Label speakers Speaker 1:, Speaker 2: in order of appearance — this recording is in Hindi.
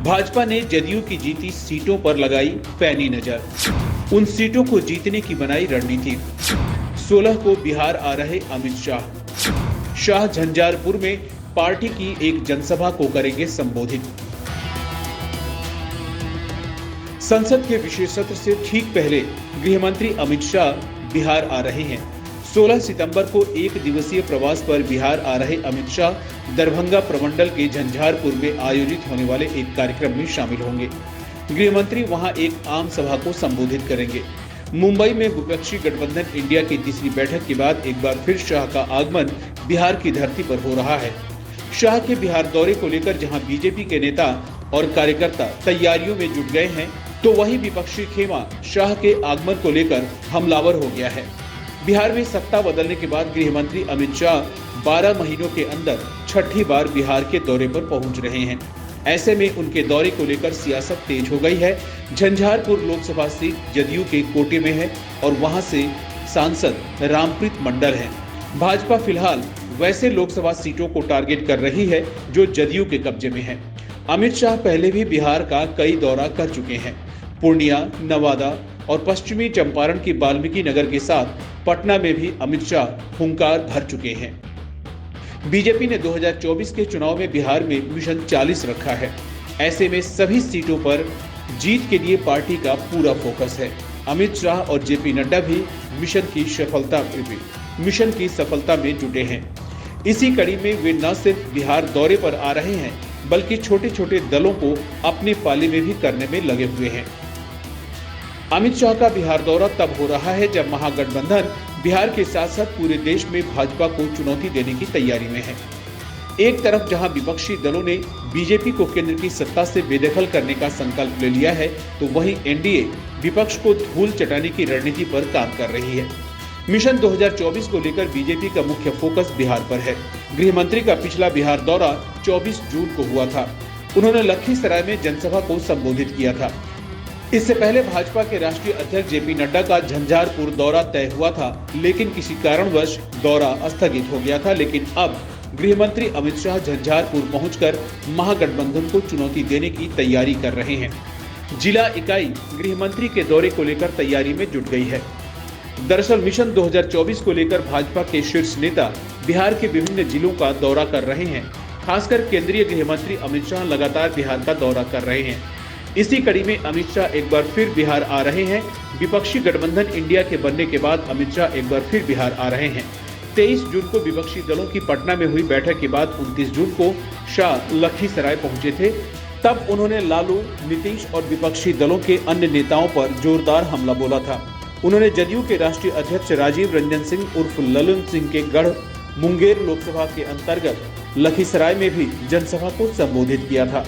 Speaker 1: भाजपा ने जदयू की जीती सीटों पर लगाई पैनी नजर। उन सीटों को जीतने की बनाई रणनीति। 16 को बिहार आ रहे अमित शाह झंझारपुर में पार्टी की एक जनसभा को करेंगे संबोधित। संसद के विशेष सत्र से ठीक पहले गृह मंत्री अमित शाह बिहार आ रहे हैं। 16 सितंबर को एक दिवसीय प्रवास पर बिहार आ रहे अमित शाह दरभंगा प्रमंडल के झंझारपुर में आयोजित होने वाले एक कार्यक्रम में शामिल होंगे। गृह मंत्री वहां एक आम सभा को संबोधित करेंगे। मुंबई में विपक्षी गठबंधन इंडिया की तीसरी बैठक के बाद एक बार फिर शाह का आगमन बिहार की धरती पर हो रहा है। शाह के बिहार दौरे को लेकर जहां बीजेपी के नेता और कार्यकर्ता तैयारियों में जुट गए हैं, तो वहीं विपक्षी खेमा शाह के आगमन को लेकर हमलावर हो गया है। बिहार में सत्ता बदलने के बाद गृह मंत्री अमित शाह 12 महीनों के अंदर छठी बार बिहार के दौरे पर पहुंच रहे हैं। ऐसे में उनके दौरे को लेकर सियासत तेज हो गई है। झंझारपुर लोकसभा सीट जदयू के कोटे में है और वहां से सांसद रामप्रीत मंडल हैं। भाजपा फिलहाल वैसे लोकसभा सीटों को टारगेट कर रही है जो जदयू के कब्जे में है। अमित शाह पहले भी बिहार का कई दौरा कर चुके हैं। पूर्णिया, नवादा और पश्चिमी चंपारण की वाल्मीकि नगर के साथ पटना में भी अमित शाह हुंकार भर चुके हैं। बीजेपी ने 2024 के चुनाव में बिहार में मिशन 40 रखा है। ऐसे में सभी सीटों पर जीत के लिए पार्टी का पूरा फोकस है। अमित शाह और जेपी नड्डा भी मिशन की सफलता में जुटे हैं। इसी कड़ी में वे न सिर्फ बिहार दौरे पर आ रहे हैं, बल्कि छोटे छोटे दलों को अपने पाले में भी करने में लगे हुए हैं। अमित शाह का बिहार दौरा तब हो रहा है जब महागठबंधन बिहार के साथ साथ पूरे देश में भाजपा को चुनौती देने की तैयारी में है। एक तरफ जहां विपक्षी दलों ने बीजेपी को केंद्र की सत्ता से बेदखल करने का संकल्प ले लिया है, तो वहीं एनडीए विपक्ष को धूल चटाने की रणनीति पर काम कर रही है। मिशन 2024 को लेकर बीजेपी का मुख्य फोकस बिहार पर है। गृह मंत्री का पिछला बिहार दौरा 24 जून को हुआ था। उन्होंने लखीसराय में जनसभा को संबोधित किया था। इससे पहले भाजपा के राष्ट्रीय अध्यक्ष जेपी नड्डा का झंझारपुर दौरा तय हुआ था, लेकिन किसी कारणवश दौरा स्थगित हो गया था। लेकिन अब गृह मंत्री अमित शाह झंझारपुर पहुंचकर महागठबंधन को चुनौती देने की तैयारी कर रहे हैं। जिला इकाई गृह मंत्री के दौरे को लेकर तैयारी में जुट गई है। दरअसल मिशन 2024 को लेकर भाजपा के शीर्ष नेता बिहार के विभिन्न जिलों का दौरा कर रहे हैं। खासकर केंद्रीय गृह मंत्री अमित शाह लगातार बिहार का दौरा कर रहे हैं। इसी कड़ी में अमित शाह एक बार फिर बिहार आ रहे हैं। विपक्षी गठबंधन इंडिया के बनने के बाद अमित शाह एक बार फिर बिहार आ रहे हैं। 23 जून को विपक्षी दलों की पटना में हुई बैठक के बाद 29 जून को शाह लखीसराय पहुंचे थे। तब उन्होंने लालू, नीतीश और विपक्षी दलों के अन्य नेताओं पर जोरदार हमला बोला था। उन्होंने जदयू के राष्ट्रीय अध्यक्ष राजीव रंजन सिंह उर्फ ललन सिंह के गढ़ मुंगेर लोकसभा के अंतर्गत लखीसराय में भी जनसभा को संबोधित किया था।